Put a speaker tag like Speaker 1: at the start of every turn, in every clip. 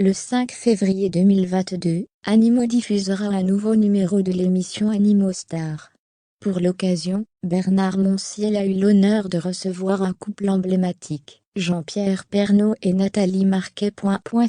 Speaker 1: Le 5 février 2022, Animaux diffusera un nouveau numéro de l'émission Animaux Stars. Pour l'occasion, Bernard Montiel a eu l'honneur de recevoir un couple emblématique, Jean-Pierre Pernaut et Nathalie Marquet.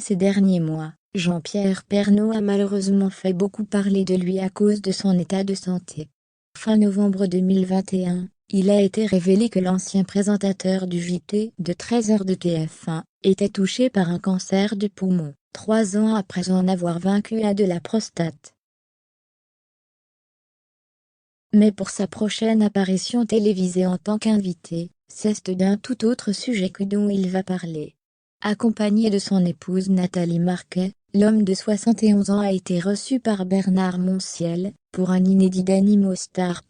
Speaker 1: Ces derniers mois, Jean-Pierre Pernaut a malheureusement fait beaucoup parler de lui à cause de son état de santé. Fin novembre 2021, il a été révélé que l'ancien présentateur du JT de 13h de TF1 était touché par un cancer du poumon, 3 ans après en avoir vaincu un de la prostate. Mais pour sa prochaine apparition télévisée en tant qu'invité, c'est d'un tout autre sujet que dont il va parler. Accompagné de son épouse Nathalie Marquet, l'homme de 71 ans a été reçu par Bernard Montiel, pour un inédit d'Animaux Stars.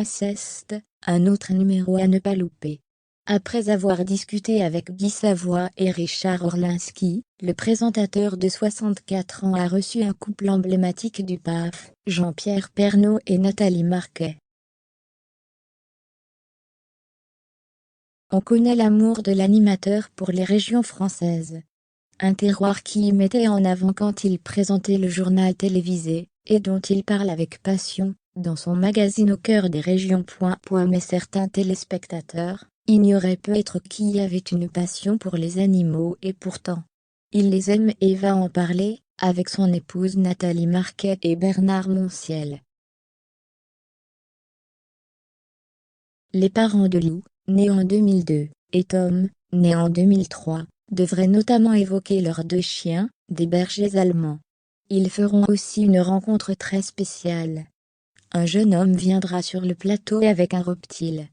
Speaker 1: C'est un autre numéro à ne pas louper. Après avoir discuté avec Guy Savoy et Richard Orlinski, le présentateur de 64 ans a reçu un couple emblématique du PAF, Jean-Pierre Pernaut et Nathalie Marquet. On connaît l'amour de l'animateur pour les régions françaises. Un terroir qui y mettait en avant quand il présentait le journal télévisé, et dont il parle avec passion, dans son magazine Au cœur des régions. Mais certains téléspectateurs ignoraient peut-être qui avait une passion pour les animaux et pourtant, il les aime et va en parler, avec son épouse Nathalie Marquet et Bernard Montiel. Les parents de Lou, né en 2002, et Tom, né en 2003, devraient notamment évoquer leurs 2 chiens, des bergers allemands. Ils feront aussi une rencontre très spéciale. Un jeune homme viendra sur le plateau avec un reptile.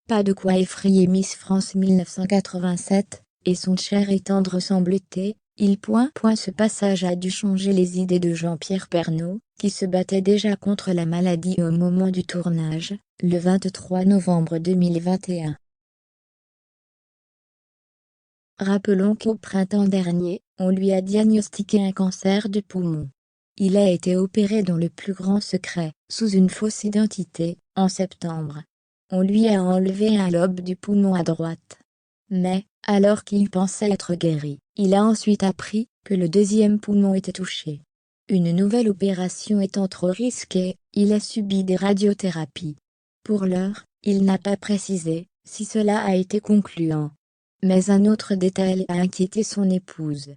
Speaker 1: Pas de quoi effrayer Miss France 1987, et son cher et tendre semble-t-il. Ce passage a dû changer les idées de Jean-Pierre Pernaut, qui se battait déjà contre la maladie au moment du tournage, le 23 novembre 2021. Rappelons qu'au printemps dernier, on lui a diagnostiqué un cancer du poumon. Il a été opéré dans le plus grand secret, sous une fausse identité, en septembre. On lui a enlevé un lobe du poumon à droite. Mais, alors qu'il pensait être guéri, il a ensuite appris que le 2e poumon était touché. Une nouvelle opération étant trop risquée, il a subi des radiothérapies. Pour l'heure, il n'a pas précisé si cela a été concluant. Mais un autre détail a inquiété son épouse.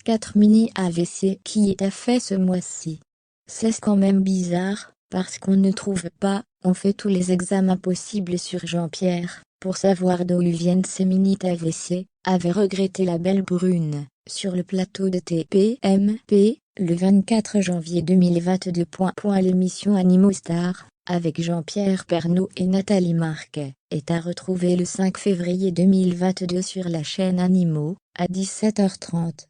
Speaker 1: 4 mini-AVC qui étaient faits ce mois-ci. C'est quand même bizarre, parce qu'on ne trouve pas, on fait tous les examens possibles sur Jean-Pierre, pour savoir d'où lui viennent ces mini-AVC, avait regretté la belle brune, sur le plateau de TPMP, le 24 janvier 2022. L'émission Animaux Stars, avec Jean-Pierre Pernaut et Nathalie Marquet, est à retrouver le 5 février 2022 sur la chaîne Animaux, à 17h30.